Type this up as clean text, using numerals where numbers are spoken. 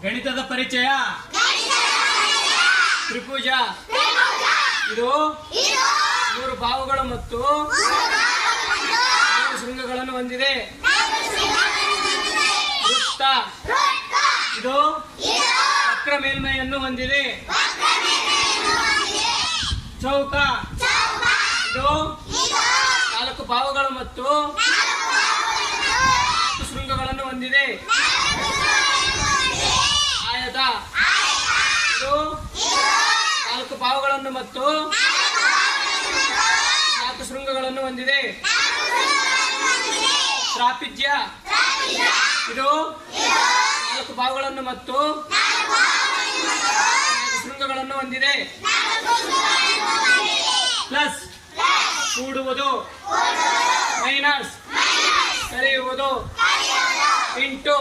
ಗಣಿತದ ಪರಿಚಯ. ತ್ರಿಭುಜ ಇದು 3 ಬಾಹುಗಳು ಮತ್ತು 3 ಶೃಂಗಗಳನ್ನು ಹೊಂದಿದೆ. ವೃತ್ತ ಇದು ವಕ್ರ ಮೇಲ್ಮೈಯನ್ನು ಹೊಂದಿದೆ. ಚೌಕ ಇದು 4 ಬಾಹುಗಳು ಮತ್ತು 4 ಶೃಂಗಗಳನ್ನು ಹೊಂದಿದೆ. ಆಯತ ಇದು 4 ಬಾಹುಗಳನ್ನು ಮತ್ತು 4 ಶೃಂಗಗಳನ್ನು ಹೊಂದಿದೆ. ತ್ರಾಪಿಜ್ಯ ಇದು 4 ಬಾಹುಗಳನ್ನು ಮತ್ತು 4 ಶೃಂಗಗಳನ್ನು ಹೊಂದಿದೆ. ಪ್ಲಸ್ ಕೂಡುವುದು, ಮೈನಸ್ ಕಳೆಯುವುದು, ಇಂಟು